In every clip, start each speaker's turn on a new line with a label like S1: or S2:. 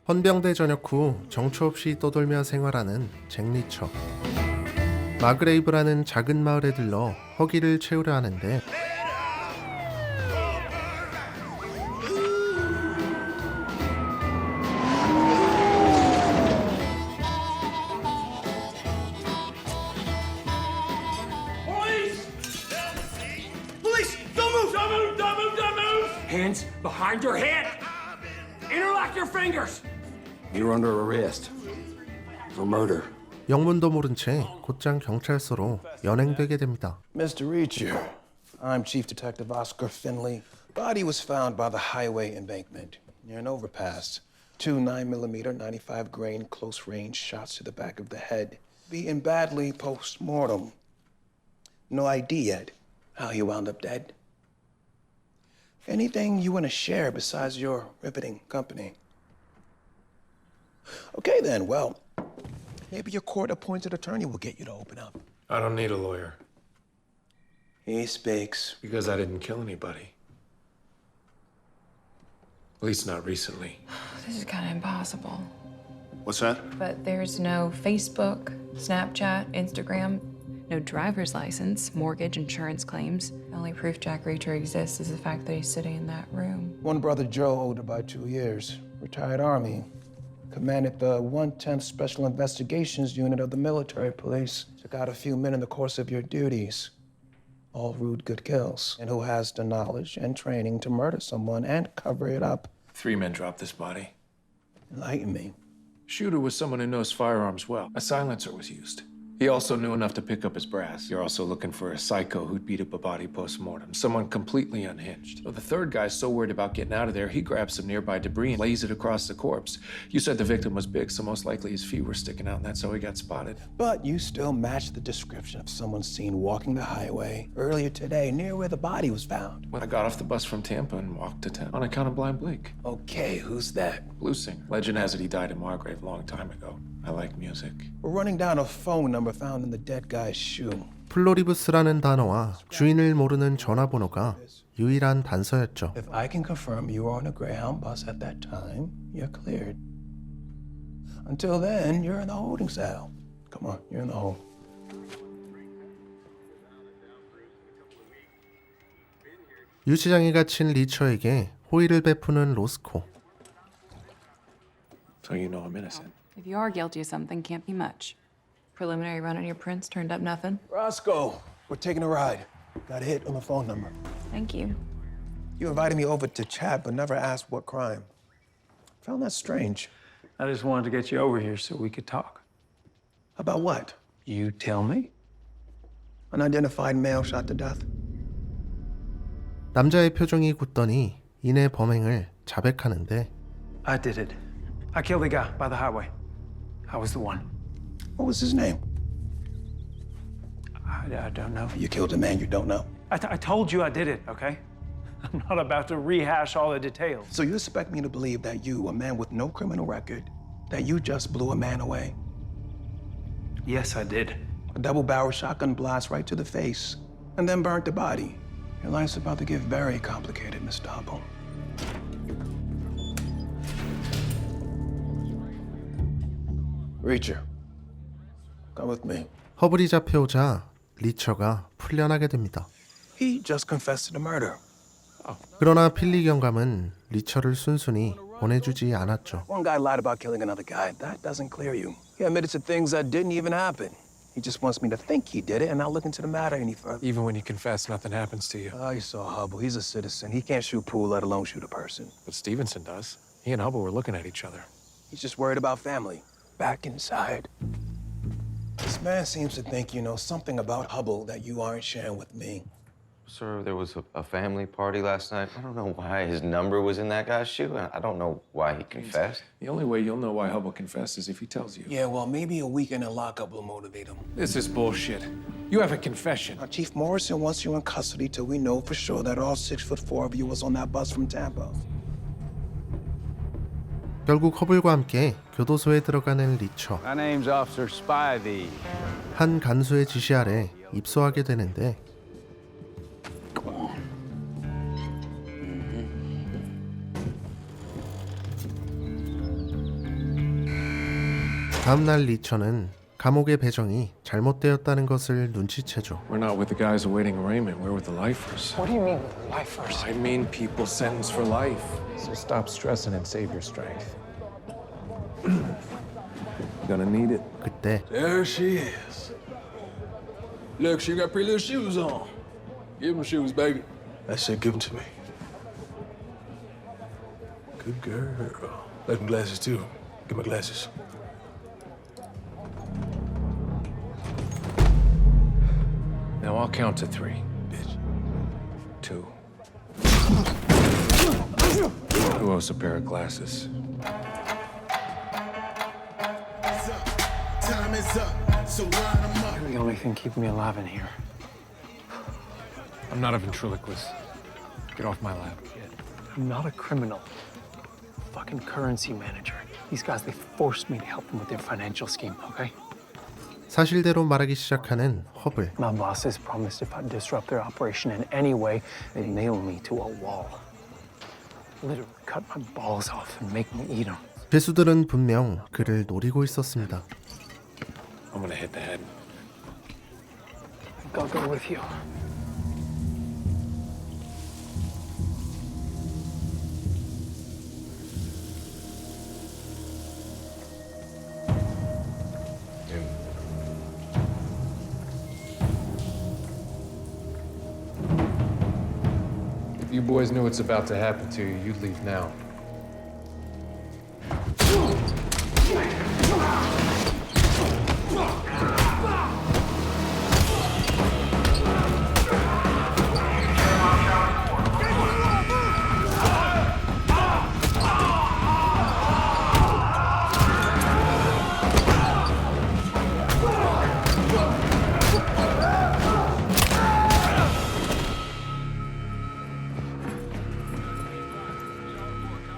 S1: 헌병대 전역 후 정처 없이 떠돌며 생활하는 잭 리처. 마그레이브라는 작은 마을에 들러 허기를 채우려 하는데
S2: Hands behind your head. Interlock your fingers. You're under arrest for murder.
S1: 영문도 모른 채 곧장 경찰서로 연행되게 됩니다.
S3: Mr. Reacher, I'm Chief Detective Oscar Finley. Body was found by the highway embankment near an overpass. 2 9mm 95 grain close range shots to the back of the head. Beaten badly post-mortem. No idea yet how he wound up dead. Anything you want to share besides your riveting company? Okay then, well, maybe your court-appointed attorney will get you to open up.
S4: I don't need a lawyer.
S3: He speaks.
S4: Because I didn't kill anybody. At least not recently.
S5: This is kind of impossible.
S6: What's that?
S5: But there's no Facebook, Snapchat, Instagram, no driver's license, mortgage, insurance claims. The only proof Jack Reacher exists is the fact that he's sitting in that room.
S3: One brother, Joe, older by 2 years, retired Army, commanded the 110th Special Investigations Unit of the military police. Took out a few men in the course of your duties. All rude good kills. And who has the knowledge and training to murder someone and cover it up.
S4: 3 men dropped this body.
S3: Enlighten me.
S4: Shooter was someone who knows firearms well. A silencer was used. He also knew enough to pick up his brass. You're also looking for a psycho who'd beat up a body post-mortem. Someone completely unhinged. Well, the third guy's so worried about getting out of there, he grabs some nearby debris and lays it across the corpse. You said the victim was big, so most likely his feet were sticking out, and that's how he got spotted.
S3: But you still match the description of someone seen walking the highway earlier today near where the body was found.
S4: When I got off the bus from Tampa and walked to town on account of Blind Blake.
S3: Okay, who's that?
S4: Blues singer. Legend has it he died in Margrave a long time ago. I like music.
S3: We're running down a phone number found in the dead guy's shoe.
S1: 플로리부스라는 단어와 주인을 모르는 전화번호가 유일한 단서였죠.
S3: If I can confirm you were on a Greyhound bus at that time, you're cleared. Until then, you're in the holding cell. Come on, you're in the hole.
S1: 유치장에 갇힌 리처에게 호의를 베푸는 로스코.
S4: So you know I'm innocent.
S5: If you are guilty of something, can't be much. Preliminary run on your prints turned up nothing.
S3: Roscoe, we're taking a ride. Got a hit on the phone number.
S5: Thank you.
S3: You invited me over to chat, but never asked what crime. Found that strange.
S7: I just wanted to get you over here so we could talk.
S3: About what?
S7: You tell me.
S3: Unidentified male shot to death.
S1: 남자의 표정이 굳더니 이내 범행을 자백하는데
S7: I did it. I killed the guy by the highway. I was the one.
S3: What was his name?
S7: I don't know.
S3: You killed a man you don't know.
S7: I told you I did it, okay? I'm not about to rehash all the details.
S3: So you expect me to believe that you, a man with no criminal record, that you just blew a man away?
S7: Yes, I did.
S3: A double-barrel shotgun blast right to the face, and then burnt the body. Your life's about to get very complicated, Mr. Hubble. Reacher, come with me.
S1: 허블이 잡혀오자 리처가 풀려나게 됩니다.
S3: He just confessed to the murder.
S1: 그러나 필리 경감은 리처를 순순히 보내주지 않았죠.
S3: One guy lied about killing another guy. That doesn't clear you. He admitted to things that didn't even happen. He just wants me to think he did it and not look into the matter any further.
S4: Even when you confess, nothing happens to you.
S3: You saw Hubble. He's a citizen. He can't shoot pool, let alone shoot a person.
S4: But Stevenson does. He and Hubble were looking at each other.
S3: He's just worried about family. Back inside. This man seems to think you know something about Hubble that you aren't sharing with me.
S6: Sir, there was a family party last night. I don't know why his number was in that guy's shoe, and I don't know why he confessed.
S4: The only way you'll know why Hubble confessed is if he tells you.
S3: Yeah, well, maybe a weekend in lockup will motivate him.
S4: This is bullshit. You have a confession.
S3: Now, Chief Morrison wants you in custody till we know for sure that all 6'4" of you was on that bus from Tampa.
S1: 결국 허블과 함께 교도소에 들어가는 리처.
S8: My name's Officer Spivey.
S1: 한 간수의 지시 아래 입소하게 되는데 다음날 리처는 감옥의 배정이 잘못되었다는 것을 눈치채죠.
S4: We're not with the guys awaiting arraignment. We're with the lifers.
S3: What do you mean, lifers?
S4: I mean people sentenced for life. So stop stressing and save your strength. You're gonna need it.
S1: 그때
S2: There she is. Look, she got pretty little shoes on. Give them shoes, baby.
S3: I said, give them to me.
S2: Good girl. Like them glasses, too. Get my glasses.
S4: Now I'll count to 3.
S2: Bitch.
S4: 2. Who owes a pair of glasses?
S9: Time is up, so line them up.
S7: You're the only thing keeping me alive in here.
S4: I'm not a ventriloquist. Get off my lap.
S7: I'm not a criminal. Fucking currency manager. These guys, they forced me to help them with their financial scheme, okay?
S1: 사실대로 말하기 시작하는 허블.
S7: My bosses promised if I disrupt their operation in any way, they'd nail me to a wall. Literally cut my balls off and make me eat them.
S1: 죄수들은 분명 그를 노리고 있었습니다.
S4: I'm gonna hit the head.
S7: I think I'll go with you.
S4: If you boys knew what's about to happen to you, you'd leave now.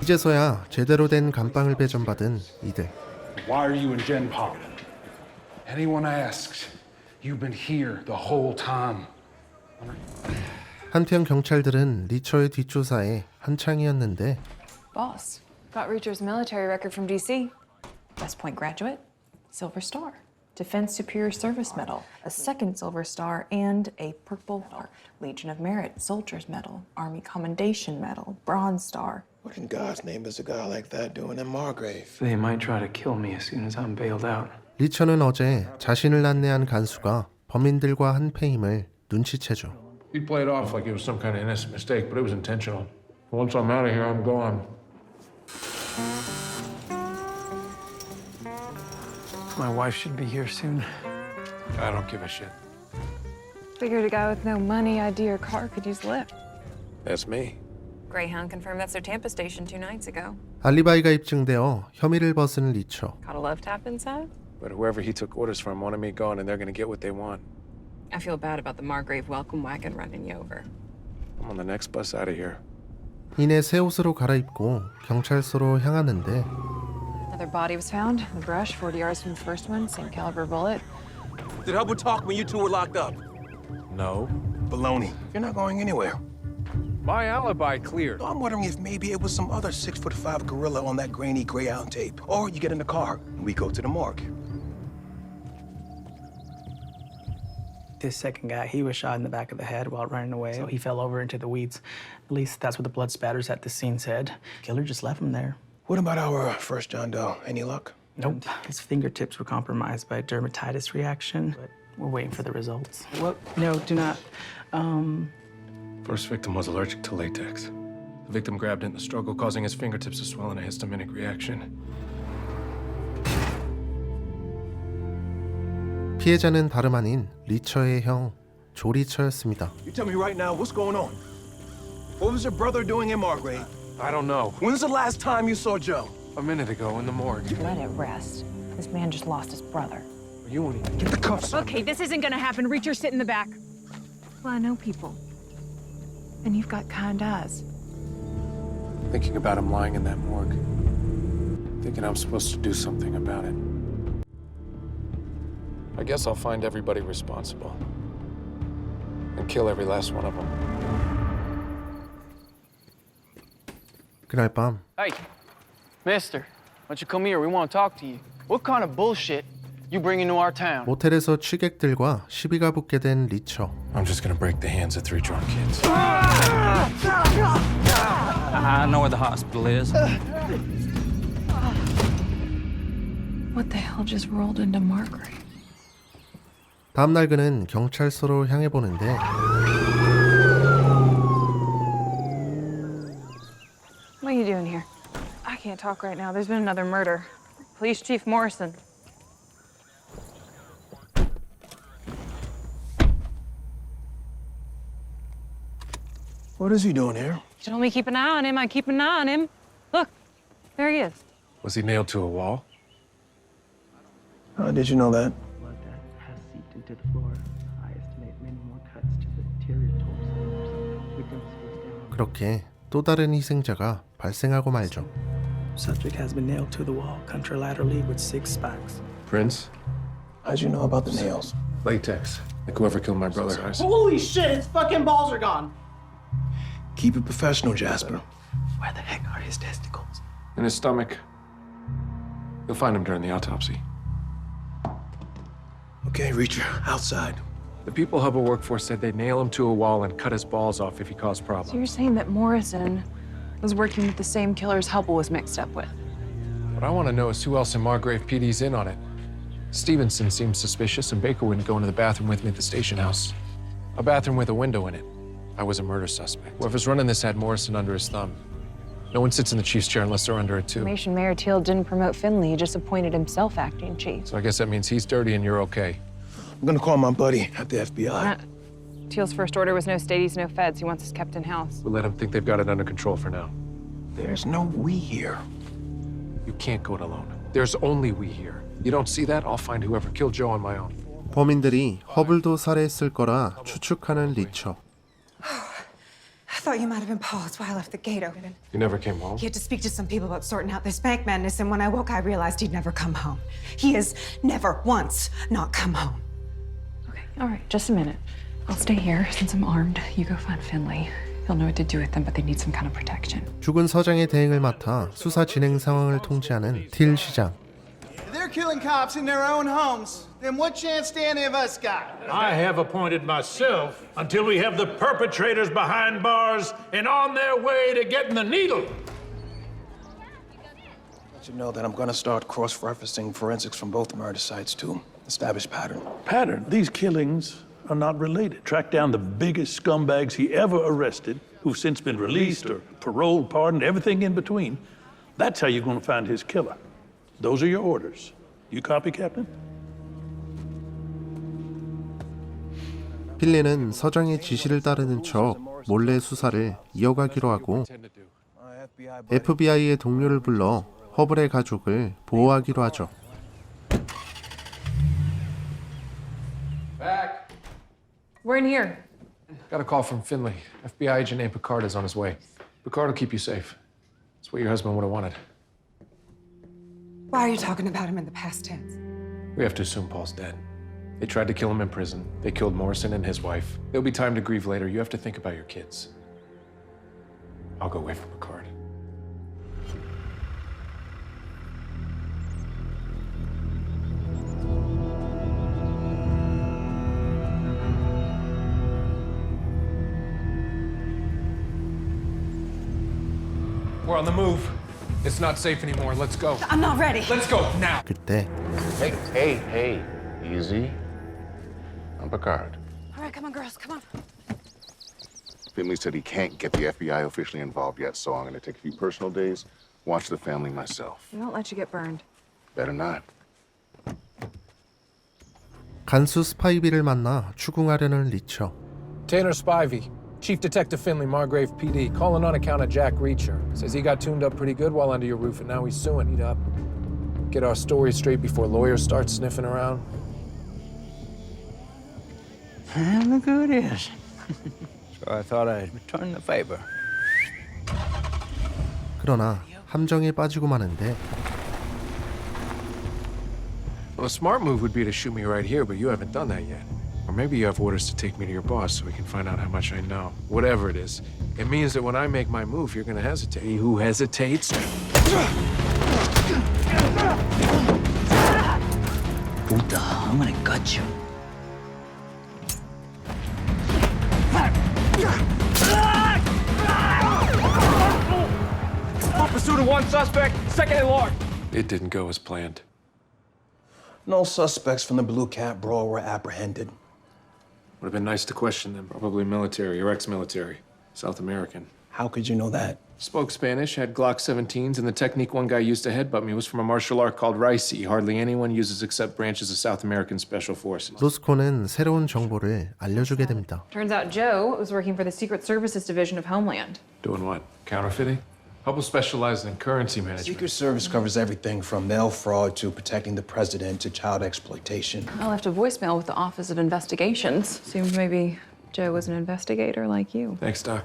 S1: 이제서야 제대로 된 감방을 배정받은 이들.
S10: Why are you in Gen Pop? Anyone asks, you've been here the whole time.
S1: 한편 경찰들은 리처의 뒷조사에 한창이었는데
S5: Boss, got Reacher's military record from DC. West Point graduate, Silver Star, Defense Superior Service Medal, a second Silver Star, and a Purple Heart, Legion of Merit, Soldier's Medal, Army Commendation Medal, Bronze Star.
S3: What in God's name is a guy like that doing in Margrave?
S7: They might try to kill me as soon as I'm bailed out.
S1: 리처는 어제 자신을 안내한 간수가 범인들과 한패임을 눈치채죠.
S4: He played off like it was some kind of innocent mistake, but it was intentional. Once I'm out of here, I'm gone.
S7: My wife should be here soon.
S4: I don't give a shit.
S5: Figured a guy with no money, ID, or car could use Lyft.
S4: That's me.
S5: Greyhound confirmed that's their Tampa station 2 nights ago.
S1: 알리바이가 입증되어 혐의를 벗은 리처.
S5: Caught a love tap inside?
S4: But whoever he took orders from wanted me gone, and they're gonna get what they want.
S5: I feel bad about the Margrave welcome wagon running you over.
S4: I'm on the next bus out of here.
S1: 이내 새 옷으로 갈아입고 경찰서로 향하는데
S5: Another body was found in the brush, 40 yards from the first one, same caliber bullet.
S2: Did Hubbard talk when you two were locked up?
S4: No.
S3: Baloney. You're not going anywhere.
S4: My alibi cleared.
S3: I'm wondering if maybe it was some other 6'5" gorilla on that grainy gray out tape. Or you get in the car and we go to the morgue.
S11: This second guy, he was shot in the back of the head while running away. So he fell over into the weeds. At least that's what the blood spatters at the scene said. Killer just left him there.
S3: What about our first John Doe? Any luck?
S11: Nope. His fingertips were compromised by a dermatitis reaction, but we're waiting for the results. What? No, do not.
S4: First victim was allergic to latex. The victim grabbed it in the struggle, causing his fingertips to swell in a histaminic reaction.
S1: 피해자는 다름 아닌 리처의 형 조리처였습니다.
S3: You tell me right now, what's going on? What was your brother doing in Margrave?
S4: I don't know.
S3: When's the last time you saw Joe?
S4: A minute ago in the morgue.
S5: Let it rest. This man just lost his brother.
S4: You won't even
S3: Get the cuffs on.
S12: Okay, this isn't gonna happen. Reacher, sit in the back.
S5: Well, I know people. And you've got kind eyes.
S4: thinking about him lying in that morgue. Thinking I'm supposed to do something about it. I guess I'll find everybody responsible. And kill every last one of them.
S1: 그날 밤
S11: Hey, mister, why don't you come here? We want to talk to you.
S7: What kind of bullshit you bring into our town?
S1: 모텔에서 취객들과 시비가 붙게 된 리처.
S4: I'm just gonna break the hands of 3 drunk kids.
S8: I know where the hospital is.
S5: What the hell just rolled into Margaret?
S1: 다음날 그는 경찰서로 향해 보는데
S5: What are you doing here? I can't talk right now. There's been another murder. Police Chief Morrison.
S3: What is he doing here?
S12: You told me keep an eye on him. I keep an eye on him. Look, there he is.
S4: Was he nailed to a wall?
S3: How did you know that?
S11: Blood that has seeped into the floor. I estimate many more cuts to the interior torso. Victim is face down.
S1: 그렇게 또 다른 희생자가 발생하고 말죠.
S11: Subject has been nailed to the wall contralaterally with 6 spikes.
S4: Prince?
S3: How'd you know about the nails?
S4: Latex. Like whoever killed my brother has.
S11: Holy shit, his fucking balls are gone.
S3: Keep it professional, Jasper.
S11: Where the heck are his testicles?
S4: In his stomach. You'll find him during the autopsy.
S3: Okay, Reacher, outside.
S4: The people Hubble worked for said they'd nail him to a wall and cut his balls off if he caused
S5: So
S4: problems.
S5: you're saying that Morrison was working with the same killers Hubble was mixed up with?
S4: What I want to know is who else in Margrave PD's in on it. Stevenson seems suspicious, and Baker wouldn't go into the bathroom with me at the station house. A bathroom with a window in it. I was a murder suspect. Whoever's running this had Morrison under his thumb. No one sits in the chief's chair unless they're under it too.
S5: Information Mayor Teal didn't promote Finley. He just appointed himself acting chief.
S4: So I guess that means he's dirty and you're okay.
S3: I'm gonna call my buddy at the FBI.
S5: Teal's first order was no stadies, no feds. He wants us kept in-house.
S4: We'll let them think they've got it under control for now.
S3: There's no we here.
S4: You can't go it alone. There's only we here. You don't see that? I'll find whoever killed Joe on my own.
S1: 범인들이 허블도 살해했을 거라 추측하는 리처.
S13: I thought you might have been Paul. That's why I left the gate open.
S4: You never came home?
S13: He had to speak to some people about sorting out this bank madness, and when I woke, I realized he'd never come home. He has never once not come home.
S5: Okay, all right, just a minute. I'll stay here since I'm armed. You go find Finley. He'll know what to do with them, but they need some kind of protection.
S1: 죽은 서장의 대행을 맡아 수사 진행 상황을 통제하는 틸 시장.
S14: If they're killing cops in their own homes, then what chance do any of us got?
S15: I have appointed myself until we have the perpetrators behind bars and on their way to getting the needle.
S3: Let you know that I'm gonna start cross-referencing forensics from both murder sites to establish pattern.
S15: Pattern. These killings are not related. Track down the biggest scumbags he ever arrested, who've since been released or paroled, pardoned, everything in between. That's how you're going to find his killer. Those are your orders. You copy, Captain?
S1: 필리는 서장의 지시를 따르는 척 몰래 수사를 이어가기로 하고 FBI의 동료를 불러 허블의 가족을 보호하기로 하죠.
S4: Back.
S5: We're in here.
S4: Got a call from Finley. FBI agent named Picard is on his way. Picard will keep you safe. That's what your husband would have wanted.
S13: Why are you talking about him in the past tense?
S4: We have to assume Paul's dead. They tried to kill him in prison. They killed Morrison and his wife. There'll be time to grieve later. You have to think about your kids. I'll go wait for Picard. We're on the move. It's not safe anymore. Let's go.
S13: I'm not ready.
S4: Let's go now.
S1: 그때
S6: Hey, easy. I'm Picard.
S13: All right, come on, girls, come on.
S16: Finley said he can't get the FBI officially involved yet, so I'm going to take a few personal days, watch the family myself.
S5: We won't let you get burned.
S16: Better not.
S1: 간수 스파이비를 만나 추궁하려는 리처.
S4: Tanner Spivey, Chief Detective Finley, Margrave PD, calling on account of Jack Reacher. Says he got tuned up pretty good while under your roof, and now he's suing. Eat up. Get our story straight before lawyers start sniffing around.
S8: And look who it is. So I thought I'd return the favor.
S1: 그러나 함정에 빠지고 마는데
S4: Well, a smart move would be to shoot me right here, but you haven't done that yet. Or maybe you have orders to take me to your boss so we can find out how much I know. Whatever it is, it means that when I make my move, you're gonna hesitate. Who hesitates?
S8: Puta, I'm gonna gut you.
S4: Pursuit of one suspect, second and large. It didn't go as planned.
S3: No suspects from the Blue Cat Brawl were apprehended.
S4: Would have been nice to question them. Probably military or ex-military. South American.
S3: How could you know that?
S4: Spoke Spanish, had Glock 17s, and the technique one guy used to headbutt me was from a martial art called Ricey. Hardly anyone uses except branches of South American Special Forces.
S1: 로스코는 새로운 정보를 알려주게 됩니다.
S5: Turns out Joe was working for the Secret Services Division of Homeland.
S4: Doing what? Counterfeiting? Hubble specialized in currency management.
S3: Secret Service covers everything from mail fraud to protecting the president to child exploitation.
S5: I left a voicemail with the Office of Investigations. Seemed maybe Joe was an investigator like you.
S4: Thanks, Doc.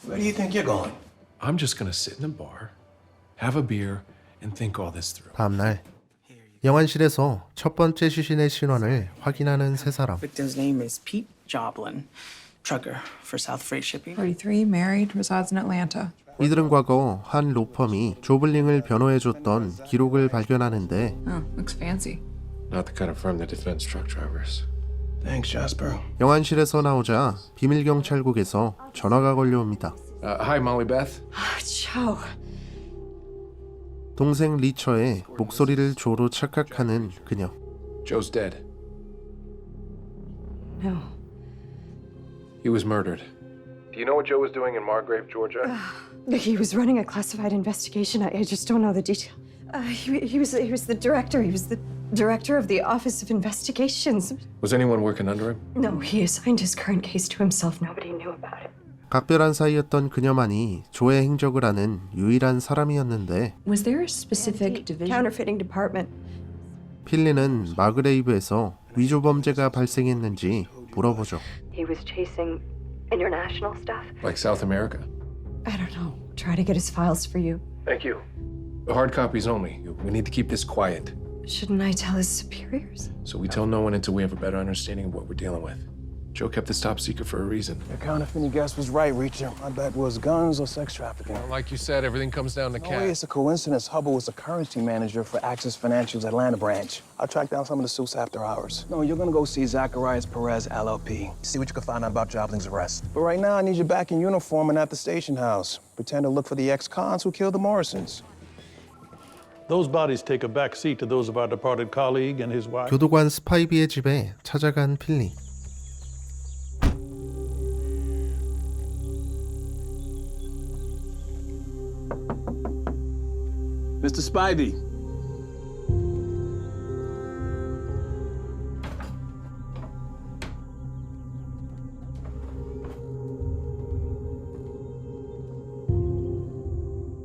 S3: Where do you think you're going?
S4: I'm just gonna sit in a bar, have a beer, and think all this through.
S1: 다음 날 영안실에서 첫 번째 시신의 신원을 확인하는 세 사람.
S11: Victim's name is Pete Joblin, trucker for South Freight Shipping.
S5: 43, married, resides in Atlanta.
S1: 이들은 과거 한 로펌이 조블링을 변호해줬던 기록을 발견하는데
S5: Oh, looks fancy.
S4: Not the kind of firm that defends truck drivers.
S3: Thanks, Jasper.
S1: 영안실에서 나오자 비밀경찰국에서 전화가 걸려옵니다.
S4: Hi, Molly Beth.
S13: Joe.
S1: 동생 리처의 목소리를 조로 착각하는 그녀.
S4: Joe's dead.
S13: No.
S4: He was murdered. Do you know what Joe was doing in Margrave, Georgia?
S13: He was running a classified investigation. I just don't know the detail. He was the director. He was the director of the Office of Investigations.
S4: Was anyone working under him?
S13: No, he assigned his current case to himself. Nobody knew about it.
S1: 각별한 사이였던 그녀만이 조의 행적을 아는 유일한 사람이었는데
S5: Was there a specific division?
S13: Counterfeiting department.
S1: 필리는 마그레이브에서 위조 범죄가 발생했는지 물어보죠.
S13: He was chasing international stuff.
S4: Like South America?
S13: I don't know. Try to get his files for you.
S4: Thank you. Hard copies only. We need to keep this quiet.
S13: Shouldn't I tell his superiors?
S4: So we tell no one until we have a better understanding of what we're dealing with. Joe kept this top secret for a reason.
S3: Your counterfeiting guess was right, Reacher. My bet was guns or sex trafficking.
S4: Like you said, everything comes down to
S3: No way it's a coincidence. Hubble was the currency manager for Access Financial's Atlanta branch. I'll track down some of the suits after hours. No, you're gonna go see Zacharias Perez, LLP. See what you can find out about Jobling's arrest. But right now, I need you back in uniform and at the station house. Pretend to look for the ex-cons who killed the Morrisons.
S15: Those bodies take a back seat to those of our departed colleague and his wife.
S1: 교도관 스파이비의 집에 찾아간 필리.
S10: Mr. Spivey.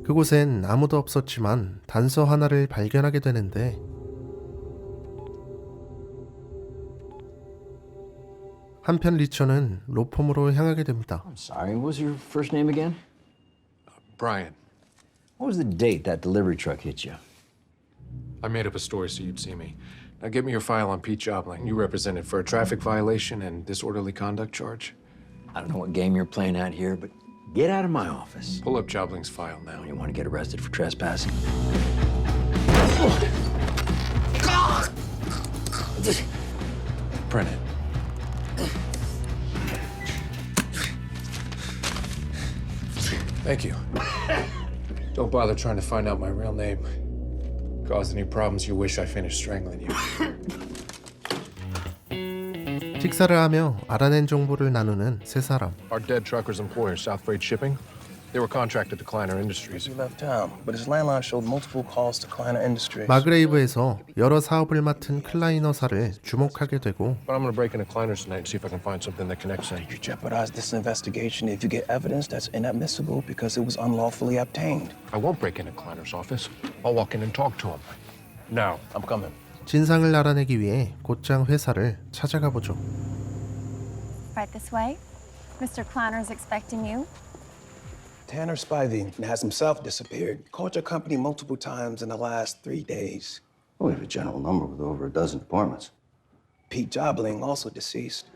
S1: 그곳엔 아무도 없었지만 단서 하나를 발견하게 되는데 한편 리처는 로펌으로 향하게 됩니다.
S8: I'm sorry, what was your first name again?
S4: Brian.
S8: What was the date that delivery truck hit you?
S4: I made up a story so you'd see me. Now get me your file on Pete Jobling. You represented for a traffic violation and disorderly conduct charge.
S8: I don't know what game you're playing at here, but get out of my office.
S4: Pull up Jobling's file now.
S8: You want to get arrested for trespassing?
S4: Print it. Thank you. Don't bother trying to find out my real name. Cause any problems, you wish I finished strangling you.
S1: 식사를 하며 알아낸 정보를 나누는 세 사람.
S4: Our dead trucker's employer, South Freight Shipping, they were contracted to Kleiner Industries.
S3: He left town, but his landline showed multiple calls to Kleiner Industries.
S1: 마그레이브에서 여러 사업을 맡은 클라이너사를 주목하게 되고
S4: But I'm gonna break into Kleiner's tonight and see if I can find something that connects them.
S3: You jeopardize this investigation if you get evidence that's inadmissible because it was unlawfully obtained.
S4: I won't break into Kleiner's office. I'll walk in and talk to him. Now.
S3: I'm coming.
S1: 진상을 알아내기 위해 곧장 회사를 찾아가 보죠.
S17: Right this way. Mr. Kleiner's expecting you.
S3: Tanner Spivey has himself disappeared. Called your company multiple times in the last 3 days.
S18: We have a general number with over a dozen departments.
S3: Pete Jobling, also deceased,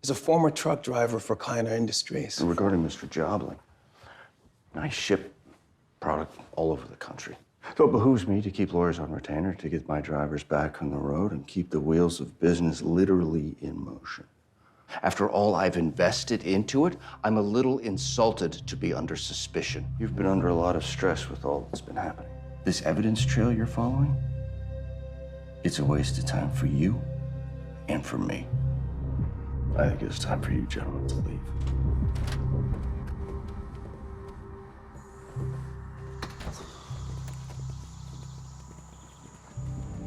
S3: is a former truck driver for Kleiner Industries.
S18: And regarding Mr. Jobling, I ship product all over the country. So it behooves me to keep lawyers on retainer to get my drivers back on the road and keep the wheels of business literally in motion. After all I've invested into it, I'm a little insulted to be under suspicion. You've been under a lot of stress with all that's been happening. This evidence trail you're following, it's a waste of time for you and for me. I think it's time for you gentlemen to leave.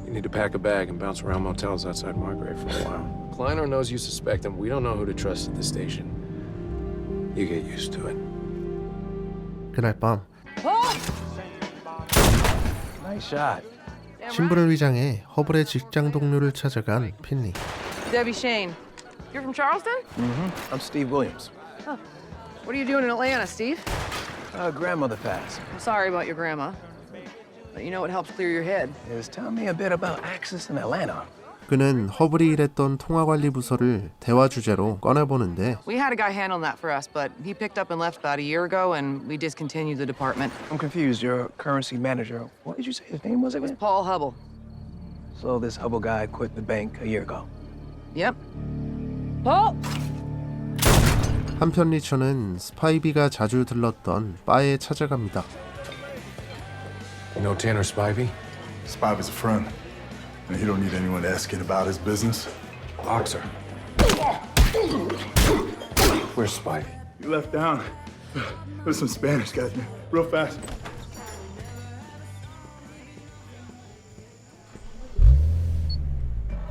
S4: You need to pack a bag and bounce around motels outside Margrave for a while. Kleiner knows you suspect him. We don't know who to trust at the station. You get used to it.
S1: 그날 밤
S3: Nice shot.
S1: 신분을 위장해 허블의 직장 동료를 찾아간 핀리.
S19: Debbie Shane. You're from Charleston?
S3: Mm-hmm. I'm Steve Williams.
S19: Huh. What are you doing in Atlanta, Steve?
S3: Grandmother passed.
S19: I'm sorry about your grandma. But you know what helps clear your head?
S3: Is tell me a bit about Axis in Atlanta.
S1: 그는 허블이 일했던 통화관리 부서를 대화 주제로 꺼내보는데
S19: We had a guy handling that for us, but he picked up and left about a year ago, and we discontinued the department.
S3: I'm confused. Your currency manager. What did you say his name was again?
S19: Paul Hubble.
S3: So this Hubble guy quit the bank a year ago.
S19: Yep. Paul!
S1: 한편 리처는 스파이비가 자주 들렀던 바에 찾아갑니다.
S4: You know Tanner Spivey?
S9: Spivey's a friend. And he don't need anyone asking about his business.
S4: Boxer. Where's Spivey?
S9: He left town. There's some Spanish guys, man. Real fast.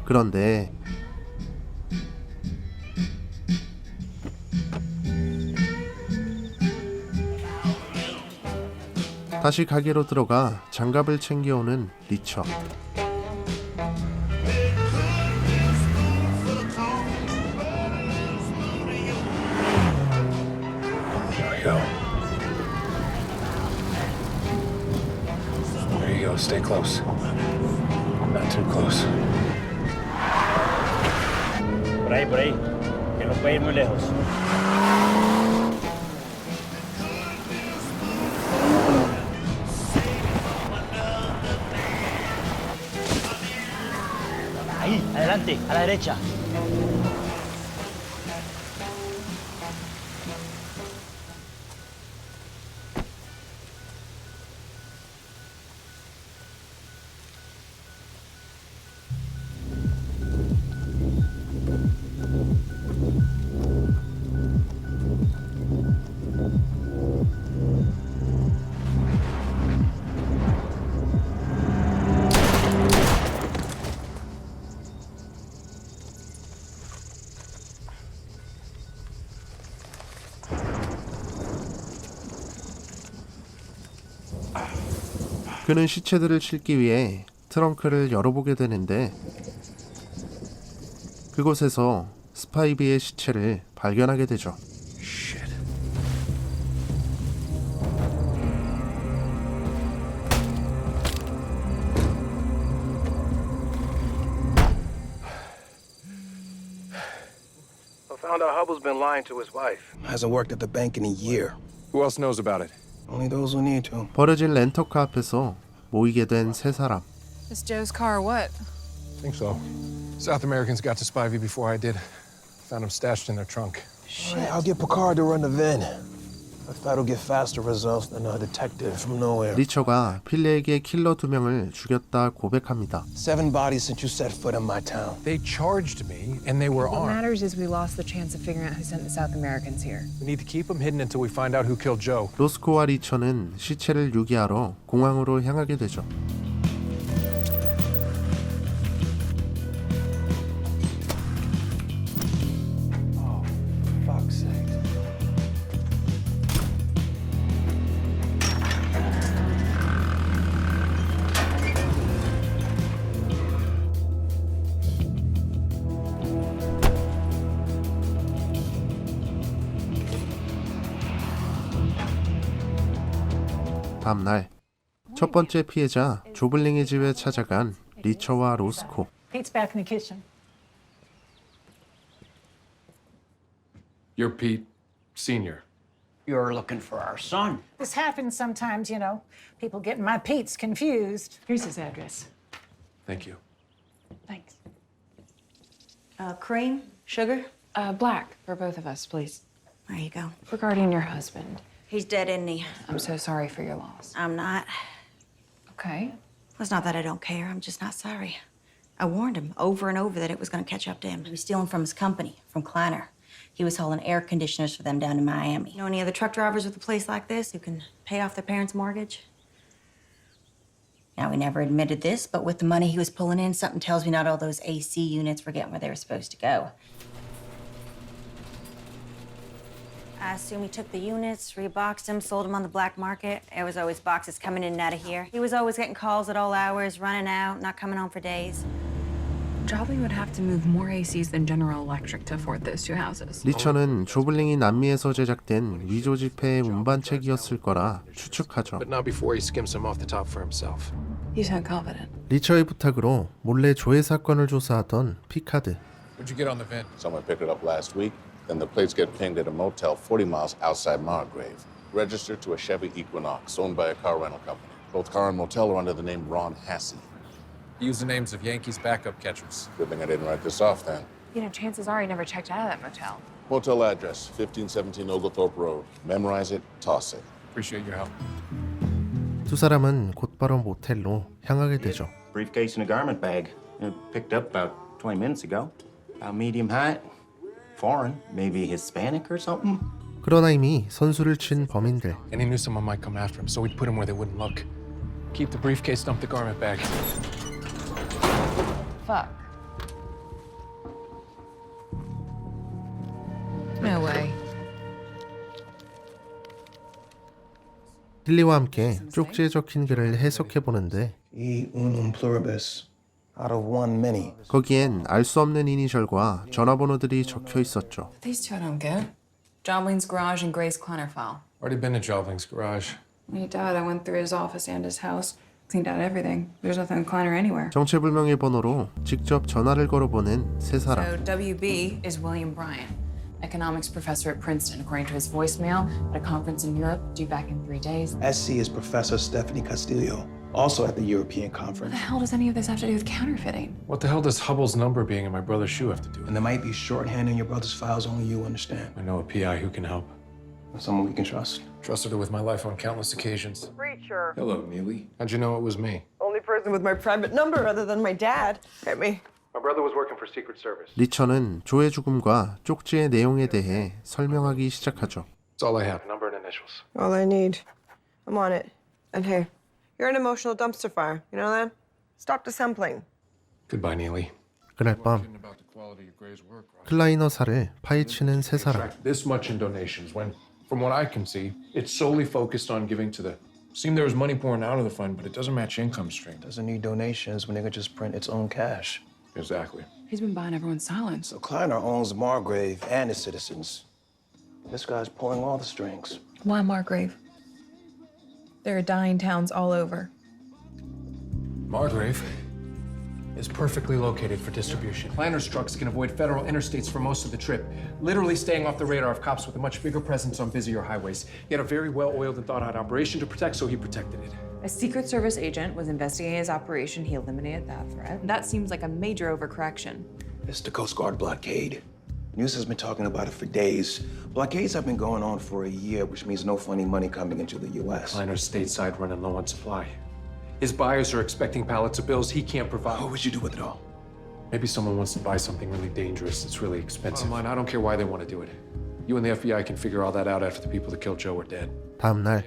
S1: 그런데 다시 가게로 들어가 장갑을 챙겨오는 리처.
S4: There you go. Stay close. Not too close.
S8: Por ahí, que no puede ir muy lejos. Ahí, adelante, a la derecha.
S1: 그는 시체들을 싣기 위해 트렁크를 열어보게 되는데 그곳에서 스파이비의 시체를 발견하게 되죠.
S3: I found out Hubble's been lying to his wife. Hasn't worked at the bank in a year.
S4: Who else knows about it?
S3: Only those who need to.
S1: 버려진 렌터카 앞에서 모이게 된 세 사람.
S5: It's Joe's car, what?
S4: I think so. South Americans got to Spivey before I did. Found him stashed in their trunk.
S3: Shit. I'll get Picard to run the VIN. I thought he'll get faster results than a detective from nowhere.
S1: 리처가 필레에게 킬러 2명을 죽였다 고백합니다.
S3: 7 bodies since you set foot in my town.
S4: They charged me, and they were
S5: What
S4: armed.
S5: matters is we lost the chance of figuring out who sent the South Americans here.
S4: We need to keep them hidden until we find out who killed Joe.
S1: 로스코와 리처는 시체를 유기하러 공항으로 향하게 되죠. 다음날 첫 번째 피해자 조블링의 집에 찾아간 리처와 로스코.
S12: Pete's back in the kitchen.
S4: You're Pete, Senior.
S8: You're looking for our son.
S20: This happens sometimes, you know. People getting my Pete's confused.
S5: Here's his address.
S4: Thank you.
S5: Thanks.
S13: Cream? Sugar?
S5: Black for both of us, please.
S13: There you go.
S5: Regarding your husband.
S13: He's dead, isn't he?
S5: I'm so sorry for your loss.
S13: I'm not.
S5: Okay.
S13: Well, it's not that I don't care. I'm just not sorry. I warned him over and over that it was going to catch up to him. He was stealing from his company, from Kleiner. He was hauling air conditioners for them down in Miami. You know any other truck drivers with a place like this who can pay off their parents' mortgage? Now, he never admitted this, but with the money he was pulling in, something tells me not all those AC units were getting where they were supposed to go. I assume he took the units, reboxed them, sold them on the black market. There was always boxes coming in and out of here. He was always getting calls at all hours, running out, not coming home for days.
S5: Jolly would have to move more ACs than General Electric to afford those two houses.
S1: 리처는 조블링이 남미에서 제작된 위조 지폐의 운반책이었을 거라 추측하죠.
S4: But not before he skims them off the top for himself.
S5: You sound confident.
S1: 리처의 부탁으로 몰래 조회 사건을 조사하던 피카드.
S4: Where'd you get on the VIN?
S16: Someone picked it up last week. Then the plates get pinged at a motel 40 miles outside Margrave. Registered to a Chevy Equinox owned by a car rental company. Both car and motel are under the name Ron Hassey.
S4: Use the names of Yankees backup catchers.
S16: Good thing I didn't write this off then.
S5: You know, chances are he never checked out of that motel.
S16: Motel address, 1517 Oglethorpe Road. Memorize it, toss it.
S4: Appreciate your help.
S1: 두 사람은 곧바로 모텔로 향하게 되죠.
S8: Briefcase and a garment bag. Picked up about 20 minutes ago. About medium height. Foreign. Maybe Hispanic or something.
S1: 그러나 이미 선수를 친 범인들.
S4: And he knew someone might come after him, so we'd put him where they wouldn't look. Keep the briefcase, dump the garment bag.
S5: Fuck. No way.
S1: 힐리와 함께 쪽지에 적힌 글을 해석해 보는데
S3: E unum pluribus, out of one many.
S1: 거기엔 알 수 없는 이니셜과 전화번호들이 적혀 있었죠.
S5: These two I don't get. Jobling's garage and Gray's Kleiner file.
S4: Already been to Jobling's garage.
S5: When he died, I went through his office and his house. Cleaned out everything. There's nothing on Kleiner anywhere.
S1: 정체불명의 번호로 직접 전화를 걸어보낸 세 사람.
S5: So WB is William Bryan, economics professor at Princeton, according to his voicemail, at a conference in Europe, due back in 3 days.
S3: SC is Professor Stephanie Castillo, also at the European
S5: What
S3: conference.
S5: the hell does any of this have to do with counterfeiting?
S4: What the hell does Hubble's number being in my brother's shoe have to do with
S3: And
S4: it?
S3: there might be shorthand in your brother's files only you understand.
S4: I know a PI who can help.
S3: Someone we can trust.
S4: Trusted her with my life on countless occasions.
S21: Preacher.
S4: Hello, Neely. How'd you know it was me?
S21: Only person with my private number other than my dad. Hit me.
S4: My brother was working for Secret Service.
S1: 리처는 조의 죽음과 쪽지의 내용에 대해 설명하기 시작하죠.
S4: That's all I have. Number and initials.
S21: All I need. I'm on it. And hey, you're an emotional dumpster fire. You know that? Stop dissembling.
S4: Goodbye, Neely.
S1: 그날 밤 클라이너 살을 파헤치는 세 사람.
S4: This much in donations when, from what I can see, it's solely focused on giving to the... Seemed there was money pouring out of the fund, but it doesn't match income stream.
S3: Doesn't need donations when they could just print its own cash.
S4: Exactly.
S5: He's been buying everyone's silence.
S3: So Kleiner owns Margrave and its citizens. This guy's pulling all the strings.
S5: Why Margrave? There are dying towns all over.
S4: Margrave is perfectly located for distribution. Kleiner's trucks can avoid federal interstates for most of the trip, literally staying off the radar of cops with a much bigger presence on busier highways. He had a very well-oiled and thought-out operation to protect, so he protected it.
S5: A Secret Service agent was investigating his operation. He eliminated that threat. That seems like a major overcorrection.
S3: It's the Coast Guard blockade. News has been talking about it for days. Blockades have been going on for a year, which means no funny money coming into the U.S.
S4: Kleiner's stateside running low on supply. His buyers are expecting pallets of bills he can't provide.
S3: What would you do with it all?
S4: Maybe someone wants to buy something really dangerous that's really expensive. Bottom line, I don't care why they want to do it. You and the FBI can figure all that out after the people that killed Joe are dead.
S1: 다음 날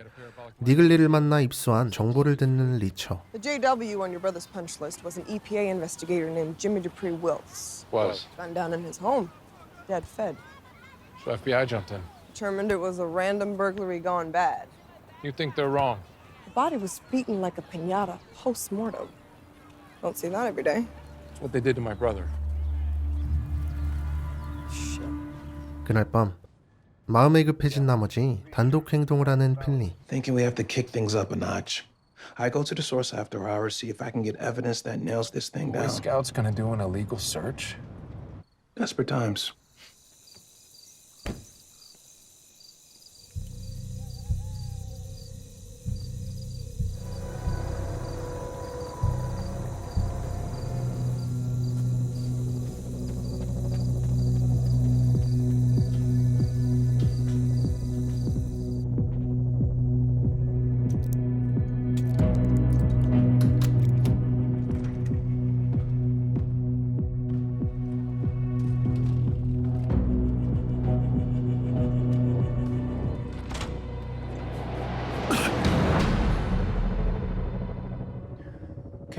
S1: 니글리를 만나 입수한 정보를 듣는 리처.
S21: The JW on your brother's punch list was an EPA investigator named Jimmy Dupree Wills.
S4: Was.
S21: Found down in his home. Dead fed.
S4: So FBI jumped in.
S21: Determined it was a random burglary gone bad.
S4: You think they're wrong?
S21: The body was beaten like a piñata post-mortem. Don't see that every day.
S4: That's what they did to my brother.
S1: 그날 밤 마음에 급해진 나머지 단독 행동을 하는 필리.
S3: Thinking we have to kick things up a notch. I go to the source after hours, see if I can get evidence that nails this thing
S4: Boy
S3: down.
S4: Scouts gonna do an illegal search?
S3: Desperate times.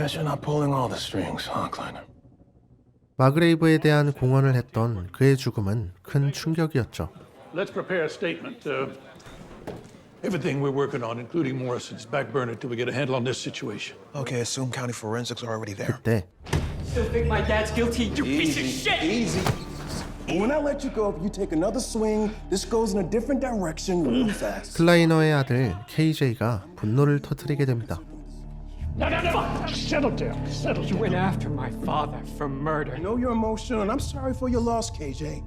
S3: Guess you're not pulling all the strings, huh, Kleiner?
S1: 마그레이브에 대한 공언을 했던 그의 죽음은 큰 충격이었죠.
S15: Let's prepare a statement. Everything we're working on, including Morrison's, back burner till we get a handle on this situation.
S3: Okay, assume county forensics are already there.
S1: 그때
S2: Still think my dad's guilty, you piece of shit!
S3: Easy. When I let you go, if you take another swing, this goes in a different direction really fast.
S1: 클라이너의 아들 KJ가 분노를 터뜨리게 됩니다.
S15: No. Settle down. Settle down.
S2: You went after my father for murder.
S3: I know you're emotional, and I'm sorry for your loss, KJ.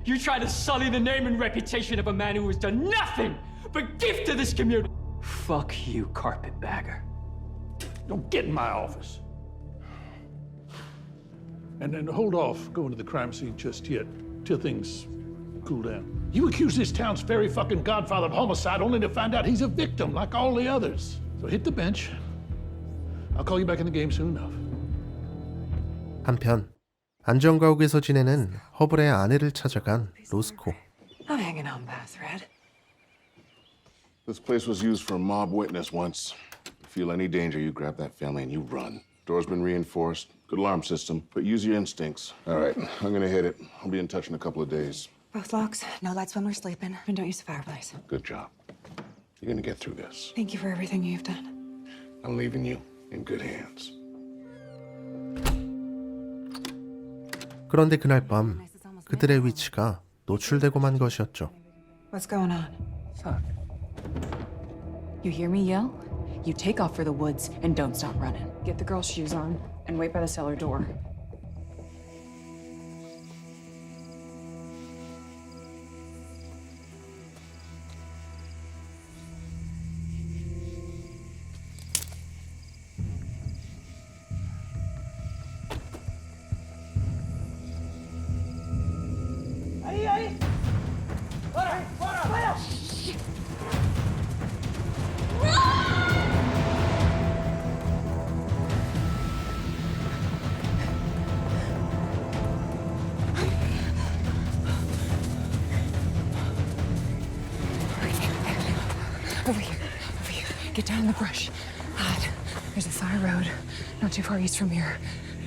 S2: You tried to sully the name and reputation of a man who has done nothing but give to this community. Fuck you, carpetbagger.
S15: Don't get in my office. And then hold off going to the crime scene just yet, till things cool down. You accuse this town's very fucking godfather of homicide only to find out he's a victim like all the others. So hit the bench. I'll call you back in the game soon enough.
S1: 한편 안전가옥에서 지내는 허블의 아내를 찾아간 로스코.
S19: I'm hanging on by a thread.
S16: This place was used for a mob witness once. If you feel any danger, you grab that family and you run. Door's been reinforced. Good alarm system, but use your instincts. All right, I'm gonna hit it. I'll be in touch in a couple of days.
S13: Both locks, no lights when we're sleeping, and don't use the fireplace.
S16: Good job. You're gonna get through this.
S13: Thank you for everything you've done.
S16: I'm leaving you in good hands.
S1: 그런데 그날 밤 그들의 위치가 노출되고만 것이었죠.
S13: What's going on?
S5: Fuck. You hear me yell? You take off for the woods and don't stop running. Get the girl's shoes on and wait by the cellar door. Over here. Get down in the brush. Hide. There's a side road, not too far east from here.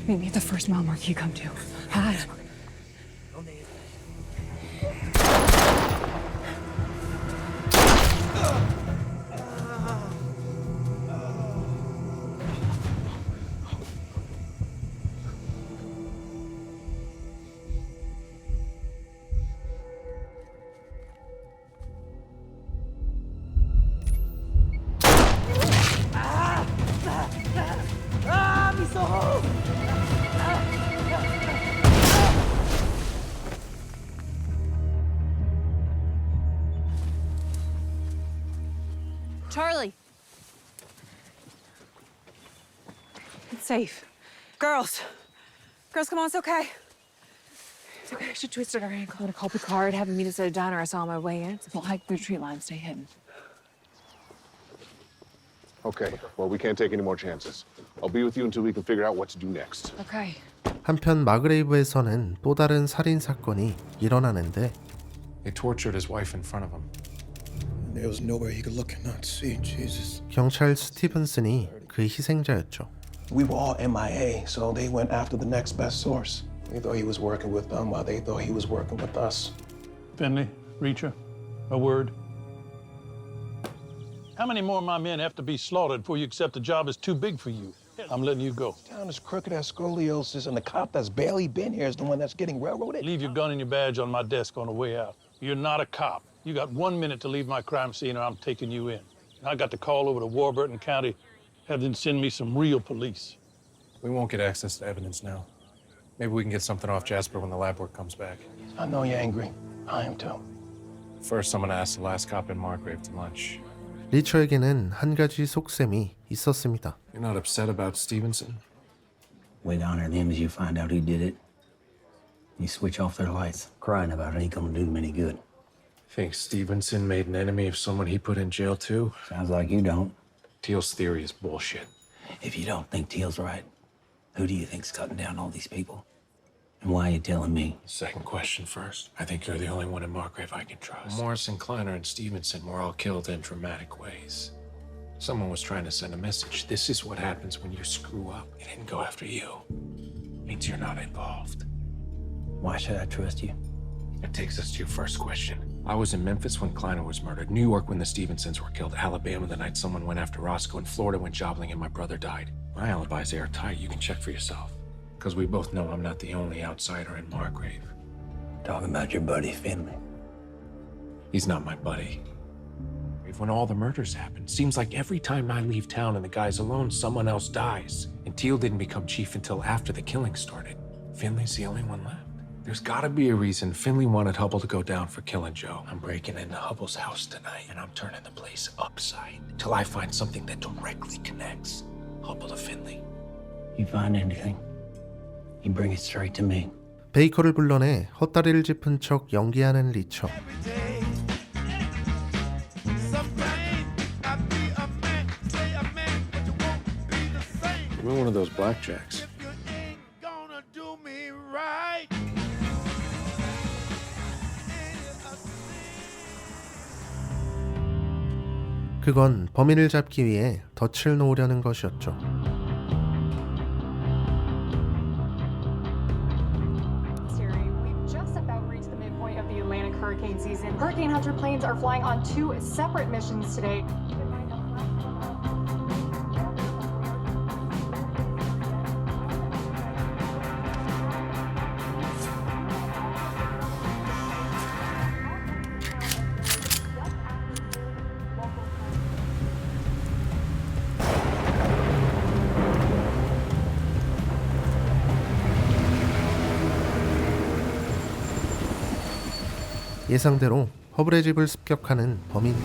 S5: Meet me at the first mile mark you come to. Hide.
S12: Charlie.
S5: It's safe. Girls, come on, it's okay. It's okay, she twisted her ankle. I'm gonna call Picard, have him meet us at a diner I saw on my way in. We'll hike through tree line, stay hidden.
S16: Okay, well, we can't take any more chances. I'll be with you until we can figure out what to do next.
S5: Okay.
S1: 한편 마그레이브에서는 또 다른 살인 사건이 일어나는데
S4: They tortured his wife in front of him.
S3: There was nowhere he could look and not see. Jesus.
S1: 경찰 스티븐슨이 그 희생자였죠.
S3: We were all MIA, so they went after the next best source. They thought he was working with them while they thought he was working with us.
S15: Finley, Reacher, a word. How many more of my men have to be slaughtered before you accept the job is too big for you? I'm letting you go.
S3: Town is crooked as scoliosis, and the cop that's barely been here is the one that's getting railroaded.
S15: Leave your gun and your badge on my desk on the way out. You're not a cop. You got 1 minute to leave my crime scene or I'm taking you in. I got to call over to Warburton County, have them send me some real police.
S4: We won't get access to evidence now. Maybe we can get something off Jasper when the lab work comes back.
S3: I know you're angry. I am too.
S4: First, I'm gonna ask the last cop in Margrave to lunch.
S1: 리처에게는 한 가지 속셈이 있었습니다.
S4: You're not upset about Stevenson?
S22: Way to honor them as you find out who did it. You switch off their lights. Crying about it ain't gonna do them any good.
S4: Think Stevenson made an enemy of someone he put in jail too?
S22: Sounds like you don't.
S4: Teal's theory is bullshit.
S22: If you don't think Teal's right, who do you think's cutting down all these people? And why are you telling me?
S4: Second question first. I think you're the only one in Margrave I can trust. Morrison, Kleiner, and Stevenson were all killed in dramatic ways. Someone was trying to send a message. This is what happens when you screw up. He didn't go after you. Means you're not involved.
S22: Why should I trust you?
S4: That takes us to your first question. I was in Memphis when Kleiner was murdered, New York when the Stevensons were killed, Alabama the night someone went after Roscoe, and Florida when Jobling and my brother died. My alibi's airtight. You can check for yourself. Because we both know I'm not the only outsider in Margrave.
S22: Talking about your buddy Finley.
S4: He's not my buddy. When all the murders happened, seems like every time I leave town and the guy's alone, someone else dies. And Teal didn't become chief until after the killing started. Finley's the only one left. There's gotta be a reason Finley wanted Hubble to go down for killing Joe. I'm breaking into Hubble's house tonight, and I'm turning the place upside until I find something that directly connects Hubble to Finley.
S22: You find anything, you bring it straight to me.
S1: 베이커를 불러내 헛다리를 짚은 척 연기하는 리처.
S4: Give me one of those blackjacks.
S1: 그건 범인을 잡기 위해 덫을 놓으려는 것이었죠.
S7: We've just about reached the midpoint of the Atlantic hurricane season. Hurricane Hunter planes are flying on 2 separate missions today.
S1: 예상대로 허블의 집을 습격하는 범인들.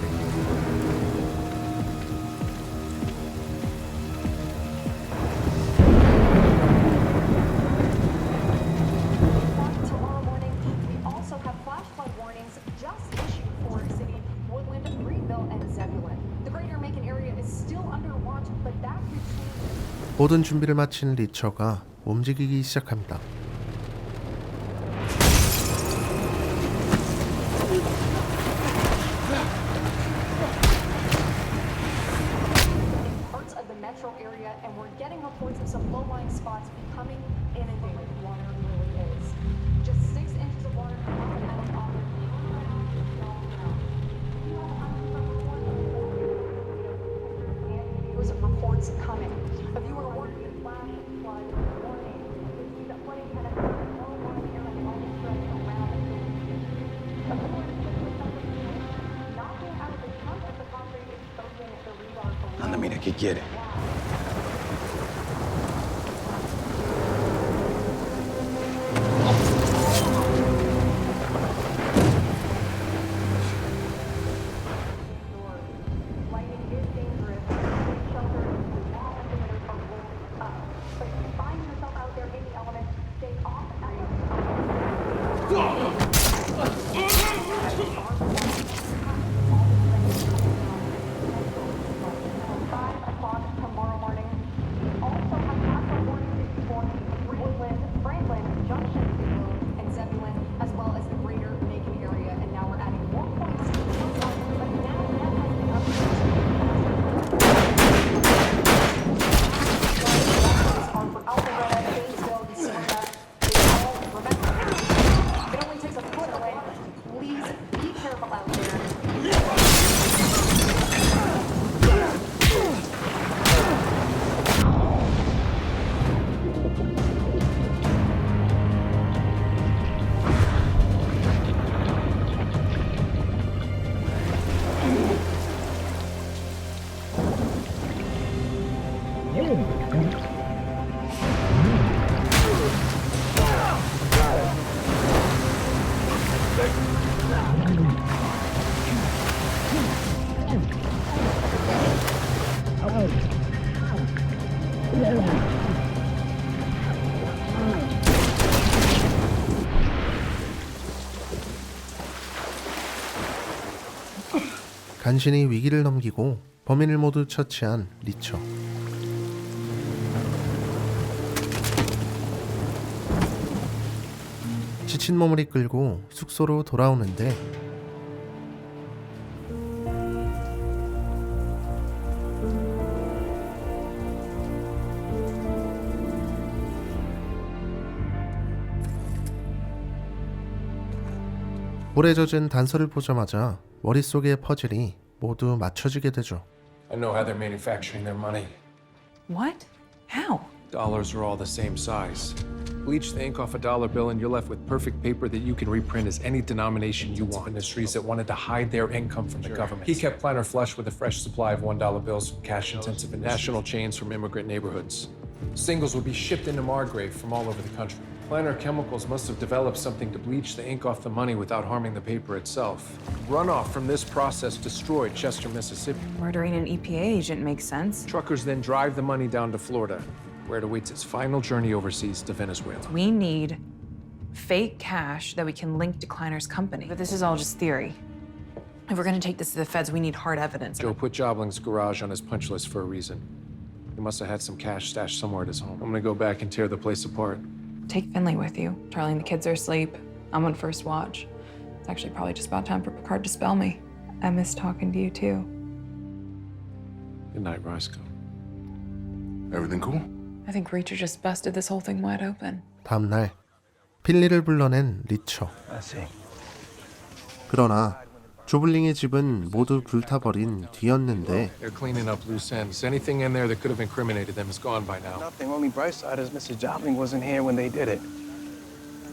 S7: Tomorrow morning, we also have flash flood warnings just issued for City, Woodland, Greenville, and Zebulon. The greater Macon area is still under watch, but that could change.
S1: 모든 준비를 마친 리처가 움직이기 시작합니다.
S7: Parts of the metro area, and we're getting reports of some low-lying spots becoming inundated. Water really is. Just 6 inches of water coming out of Auburn. And news reports coming. A viewer warned me flash flood warning. You see that flooding can occur in low lying areas along the stretch around the knocking out the chunk of the concrete, exposing the rebar below.
S22: I mean, I could get it.
S7: Lighting is dangerous. Take shelter. All estimators are rolled up. But if you find yourself out there in the elements, stay off tomorrow morning. We also have national warnings for Woodland, Franklin, Junction, and Zebulon, as well as the greater Macon area. And now we're adding more points to the but now that has been updated. Are for Alpharetta, Gainesville, and Smyrna. They all remember. It only takes a foot away. Please be careful out there.
S1: 간신히 위기를 넘기고 범인을 모두 처치한 리처. 지친 몸을 이끌고 숙소로 돌아오는데 오래 젖은 단서를 보자마자 머릿속의 퍼즐이 모두 맞춰지게 되죠.
S4: I know how they're manufacturing their money.
S5: What? How?
S4: Dollars are all the same size. Bleach the ink off a dollar bill and you're left with perfect paper that you can reprint as any denomination you want. Industries that wanted to hide their income from the government. He kept Planner flush with a fresh supply of $1 bills from cash-intensive national chains from immigrant neighborhoods. Singles would be shipped into Margrave from all over the country. Planner Chemicals must have developed something to bleach the ink off the money without harming the paper itself. Runoff from this process destroyed Chester, Mississippi.
S5: Murdering an EPA agent makes sense.
S4: Truckers then drive the money down to Florida, where it awaits its final journey overseas to Venezuela.
S5: We need fake cash that we can link to Kleiner's company. But this is all just theory. If we're gonna take this to the feds, we need hard evidence.
S4: Joe put Jobling's garage on his punch list for a reason. He must have had some cash stashed somewhere at his home. I'm gonna go back and tear the place apart.
S5: Take Finley with you. Charlie and the kids are asleep. I'm on first watch. It's actually probably just about time for Picard to spell me. I miss talking to you too.
S4: Good night, Roscoe.
S16: Everything cool?
S5: I think Reacher just busted this whole thing wide open.
S1: 다음 날 필리를 불러낸 리처. 그러나 조블링의 집은 모두 불타버린 뒤였는데
S4: They're cleaning up loose ends. Anything in there that could have incriminated them is gone by now.
S3: Nothing. Only bright side is Mrs. Jobling wasn't here when they did it.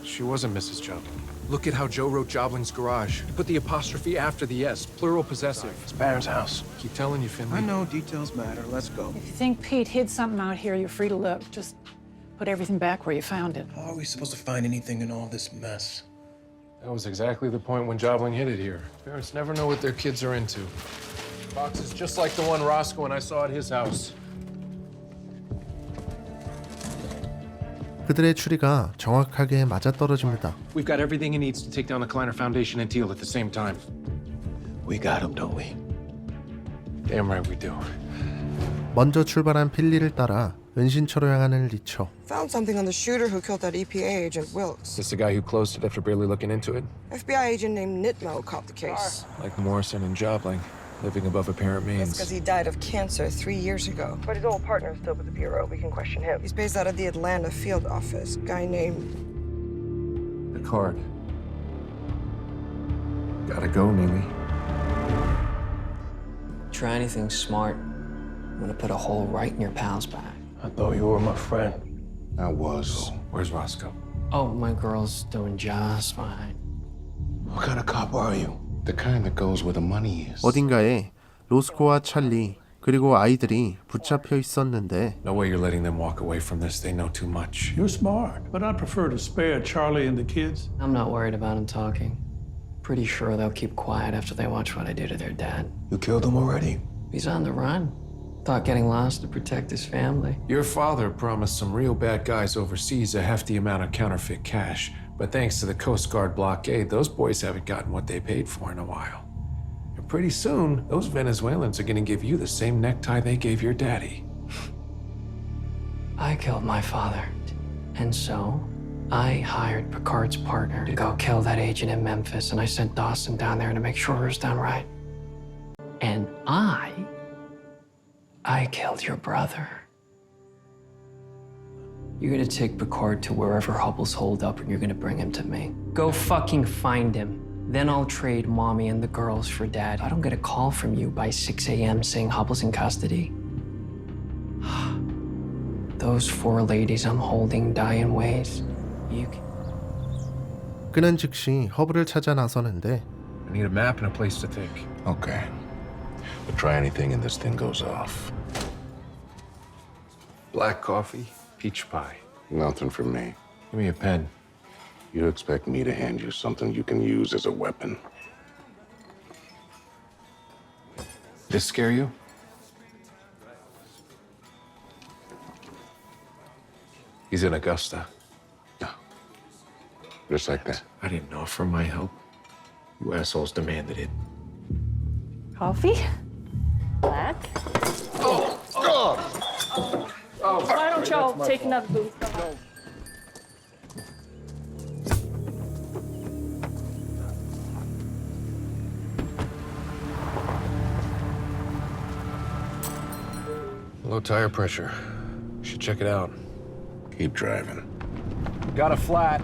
S4: She wasn't Mrs. Jobling. Look at how Joe wrote Jobling's garage. Put the apostrophe after the S, plural possessive.
S3: His parents' house.
S4: Keep telling you, Finley.
S3: I know details matter. Let's go.
S20: If you think Pete hid something out here, you're free to look. Just put everything back where you found it.
S3: How are we supposed to find anything in all this mess?
S4: That was exactly the point when Jobling hid it here. Parents never know what their kids are into. Box is just like the one Roscoe and I saw at his house.
S1: 그들의 추리가 정확하게 맞아떨어집니다.
S4: We've got everything he needs to take down the Kleiner Foundation and Teal at the same time.
S3: We got him, don't we?
S4: Damn right we do.
S1: 먼저 출발한 필리를 따라 은신처로 향하는 리처.
S21: Found something on the shooter who killed that EPA agent Wilkes.
S4: Is this the guy who closed it after barely looking into it?
S21: FBI agent named Nitmo caught the case.
S4: Like Morrison and Jobling, living above apparent
S21: That's
S4: means.
S21: because he died of cancer 3 years ago. But his old partner is still with the Bureau. We can question him. He's based out of the Atlanta field office. Guy named...
S4: Picard. Gotta go, Neely.
S6: Try anything smart. I'm gonna put a hole right in your pal's back.
S3: I thought you were my friend.
S16: I was.
S4: Where's Roscoe?
S6: Oh, my girl's doing just fine.
S3: What kind of cop are you?
S16: The kind that goes where the money is.
S1: 어딘가에 로스코와 찰리 그리고 아이들이 붙잡혀 있었는데
S4: No way you're letting them walk away from this. They know too much.
S15: You're smart, but I'd prefer to spare Charlie and the kids.
S6: I'm not worried about them talking. Pretty sure they'll keep quiet after they watch what I do to their dad.
S3: You killed him already?
S6: He's on the run. Thought getting lost to protect his family.
S4: Your father promised some real bad guys overseas a hefty amount of counterfeit cash. But thanks to the Coast Guard blockade, those boys haven't gotten what they paid for in a while. And pretty soon, those Venezuelans are gonna give you the same necktie they gave your daddy.
S6: I killed my father. And so, I hired Picard's partner to go kill that agent in Memphis, and I sent Dawson down there to make sure it was done right. And I killed your brother. You're gonna take Picard to wherever Hubble's holed up and you're gonna bring him to me. Go fucking find him. Then I'll trade Mommy and the girls for Dad. I don't get a call from you by 6 a.m. saying Hubble's in custody. Those 4 ladies I'm holding die in ways you can...
S1: 그는 즉시 허브를 찾아 나서는데
S4: I need a map and a place to think.
S16: Okay. But try anything and this thing goes off.
S4: Black coffee, peach pie.
S16: Nothing for me.
S4: Give me a pen.
S16: You expect me to hand you something you can use as a weapon.
S4: This scare you? He's in Augusta.
S16: Yeah. Just like that.
S4: I didn't offer my help. You assholes demanded it.
S20: Coffee? Black?
S16: Oh, God!
S20: Why don't y'all take another booth?
S4: Low tire pressure. Should check it out.
S16: Keep driving.
S4: Got a flat.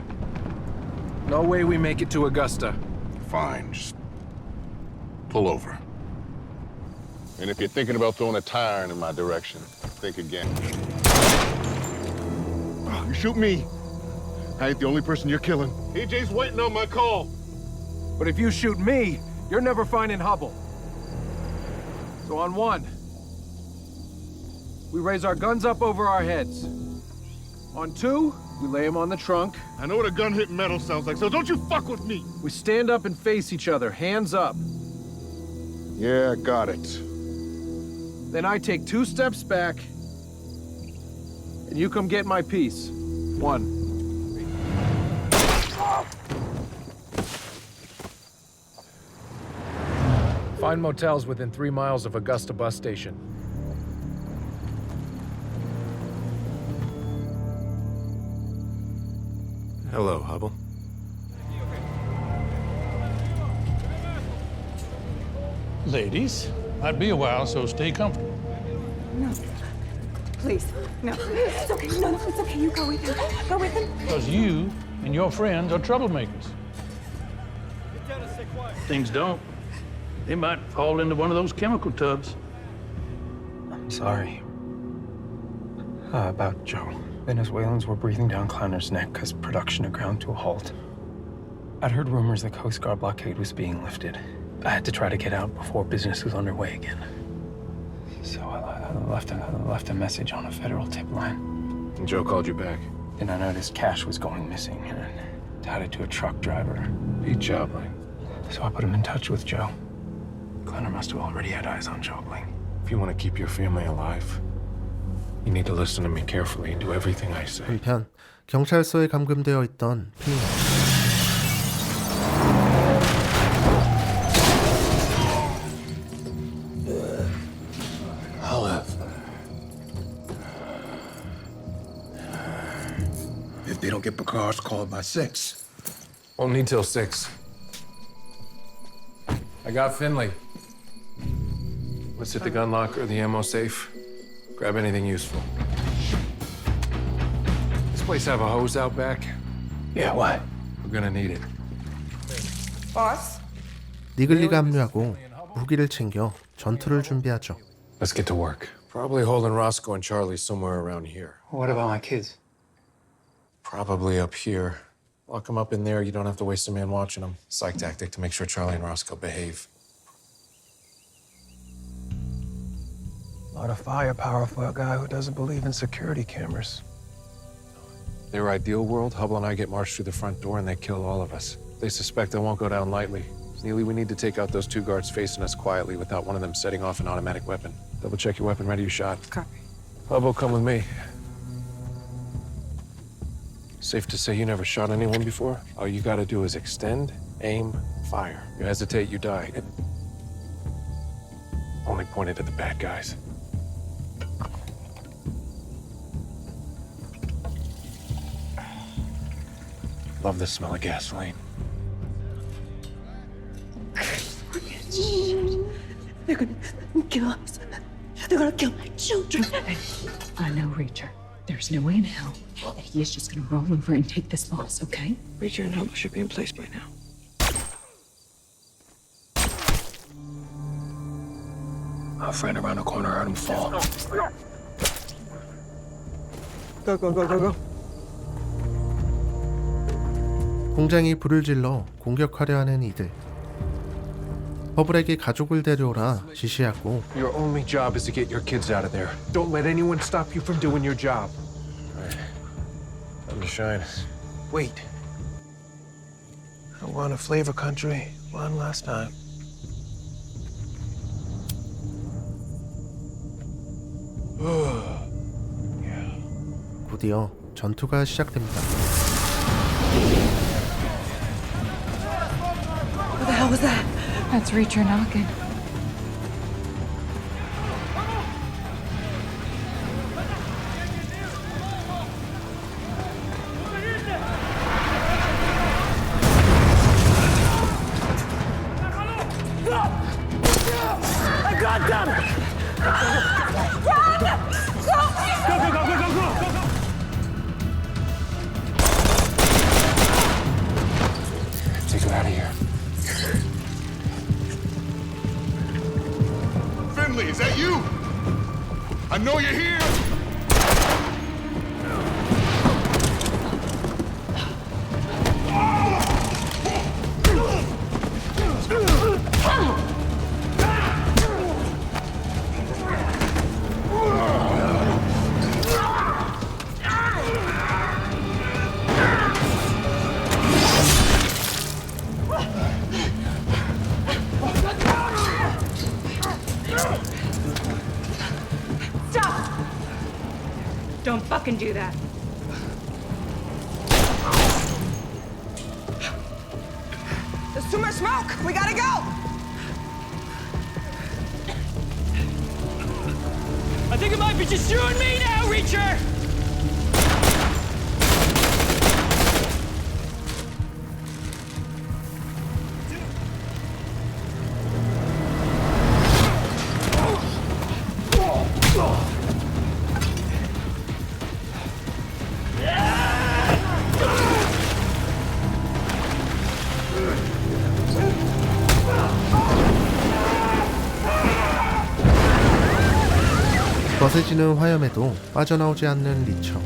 S4: No way we make it to Augusta.
S16: Fine, just pull over. And if you're thinking about throwing a tire in my direction, think again. Oh, you shoot me. I ain't the only person you're killing. AJ's waiting on my call.
S11: But if you shoot me, you're never finding Hubble. So on one, we raise our guns up over our heads. On two, we lay him on the trunk.
S16: I know what a gun hitting metal sounds like, so don't you fuck with me.
S11: We stand up and face each other, hands up.
S16: Yeah, got it.
S11: Then I take 2 steps back, and you come get my piece. 1. Find motels within 3 miles of Augusta bus station.
S4: Hello, Hubble.
S15: Ladies, might be a while, so stay comfortable.
S21: No. Please. No. It's okay. No, it's okay. You go with him. Go with him.
S15: Because you and your friends are troublemakers. Things don't. They might fall into one of those chemical tubs.
S14: I'm sorry. About Joe. Venezuelans were breathing down Kleiner's neck because production had ground to a halt. I'd heard rumors the Coast Guard blockade was being lifted. I had to try to get out before business was underway again. So I left a message on a federal tip line.
S4: And Joe called you back?
S14: Then I noticed cash was going missing and tied it to a truck driver.
S4: Pete Jobling.
S14: So I put him in touch with Joe. Kleiner must have already had eyes on Jobling.
S4: If you want to keep your family alive, you need to listen to me carefully and do everything I say.
S1: 한편 경찰서에 감금되어 있던 피해.
S3: If they don't get Picard's called by 6.
S4: Won't need till 6. I got Finley. Let's hit the gun locker, the ammo safe. Grab anything useful. This place have a hose out back?
S14: Yeah, why?
S4: We're gonna need it.
S21: Boss?
S1: 니글리가 합류하고 무기를 챙겨 전투를 준비하죠.
S4: Let's get to work. Probably holding Roscoe and Charlie somewhere around here.
S14: What about my kids?
S4: Probably up here. Lock them up in there. You don't have to waste a man watching them. Psych tactic to make sure Charlie and Roscoe behave.
S14: A lot of firepower for a guy who doesn't believe in security cameras.
S4: Their ideal world, Hubble and I get marched through the front door and they kill all of us. They suspect I won't go down lightly. Neely, we need to take out those 2 guards facing us quietly without one of them setting off an automatic weapon. Double check your weapon, ready your shot.
S21: Copy.
S4: Hubble, come with me. Safe to say you never shot anyone before? All you gotta do is extend, aim, fire. You hesitate, you die. Only pointed at the bad guys. Love the smell of gasoline.
S21: They're gonna kill us. They're gonna kill my children.
S23: I know, Reacher. There's no way in hell that he is just gonna roll over and take this loss, okay?
S21: Reacher and Hubble should be in place by now.
S14: Our friend around the corner heard him fall.
S21: Go, go, go, go, go.
S1: 공장이 불을 질러 공격하려 하는 이들. 허블에게 가족을 데려오라 지시하고
S4: Your only job is to get your kids out of there. Don't let anyone stop you from doing your job. All right. Time to shine.
S3: Wait. I want a flavor country one last time.
S1: 드디어 전투가 시작됩니다.
S21: What the hell was that?
S5: That's Reacher knocking.
S21: I got them! Run! Go, go, go, go, go, go!
S4: Take him out of here.
S21: do that. There's too much smoke. We gotta go.
S2: I think it might be just you and me now, Reacher!
S1: 거세지는 화염에도 빠져나오지 않는 리처.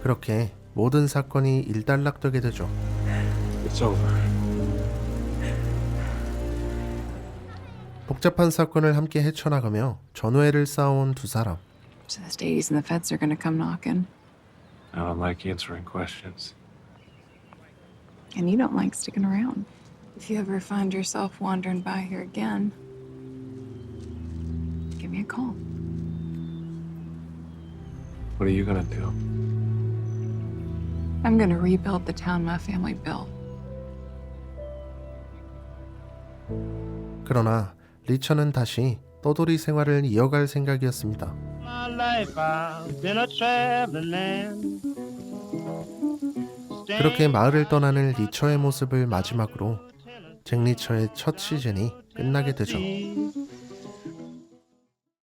S1: 그렇게 모든 사건이 일단락되게 되죠.
S11: It's over.
S1: 복잡한 사건을 함께 헤쳐나가며 전우애를 쌓아온 두 사람.
S23: So this days and the feds are gonna come knocking.
S11: I don't like answering questions.
S23: And you don't like sticking around. If you ever find yourself wandering by here again, give me a call.
S11: What are you gonna do?
S23: I'm gonna rebuild the town my family built.
S1: 그러나 리처는 다시 떠돌이 생활을 이어갈 생각이었습니다.
S10: My life I've been a traveling man.
S1: 그렇게 마을을 떠나는 리처의 모습을 마지막으로 잭 리처의 첫 시즌이 끝나게 되죠.